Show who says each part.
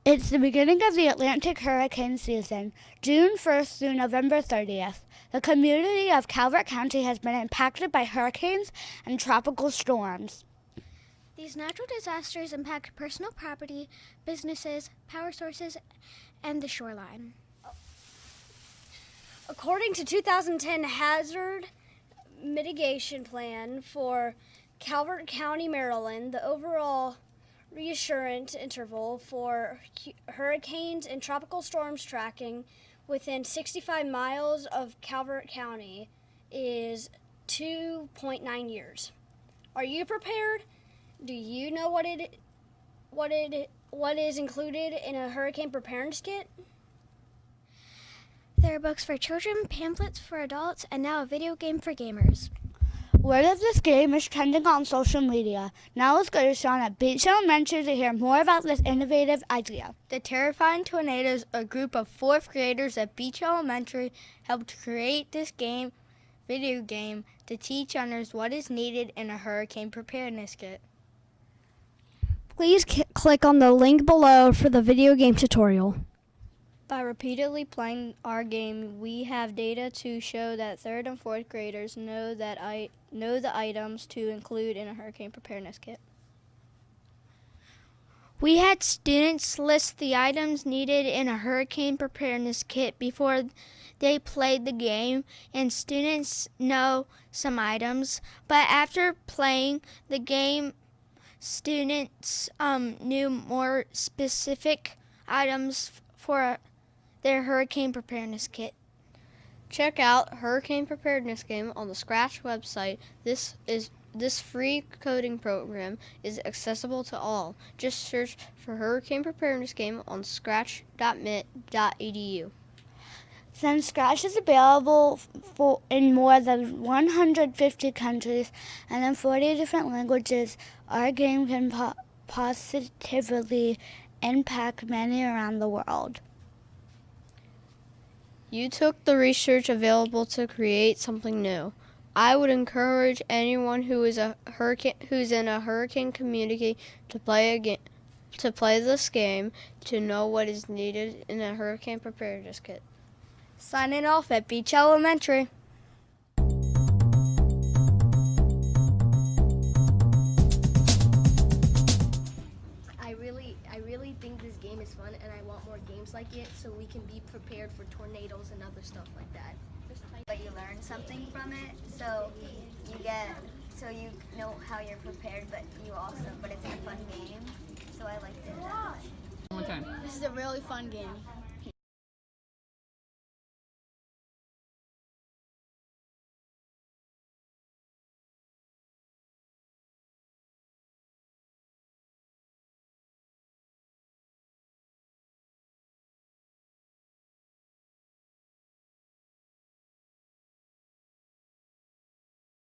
Speaker 1: It's the beginning of the Atlantic hurricane season, June 1st through November 30th. The community of Calvert County has been impacted by hurricanes and tropical storms.
Speaker 2: These natural disasters impact personal property, businesses, power sources, and the shoreline.
Speaker 3: According to 2010 Hazard Mitigation Plan for Calvert County, Maryland, the overall reassurance interval for hurricanes and tropical storms tracking within 65 miles of Calvert County is 2.9 years. Are you prepared? Do you know what is included in a hurricane preparedness kit?
Speaker 2: There are books for children, pamphlets for adults, and now a video game for gamers.
Speaker 1: Word of this game is trending on social media. Now let's go to Sean at Beach Elementary to hear more about this innovative idea.
Speaker 4: The Terrifying Tornadoes, a group of 4th graders at Beach Elementary, helped create this video game to teach others what is needed in a hurricane preparedness kit.
Speaker 3: Please click on the link below for the video game tutorial.
Speaker 4: By repeatedly playing our game, we have data to show that 3rd and 4th graders know the items to include in a hurricane preparedness kit. We had students list the items needed in a hurricane preparedness kit before they played the game, and students know some items, but after playing the game, students knew more specific items for their hurricane preparedness kit. Check out Hurricane Preparedness Game on the Scratch website. This free coding program is accessible to all. Just search for Hurricane Preparedness Game on scratch.mit.edu.
Speaker 1: Since Scratch is available in more than 150 countries and in 40 different languages, our game can positively impact many around the world.
Speaker 4: You took the research available to create something new. I would encourage anyone who is who's in a hurricane community to play this game to know what is needed in a hurricane preparedness kit. Signing off at Beach Elementary.
Speaker 5: I really think this game is fun, and I want more games like it so we can be prepared for tornadoes and other stuff like that.
Speaker 6: But you learn something from it, so you know how you're prepared, but it's a fun game, so I liked it that much.
Speaker 7: One time.
Speaker 5: This is a really fun game.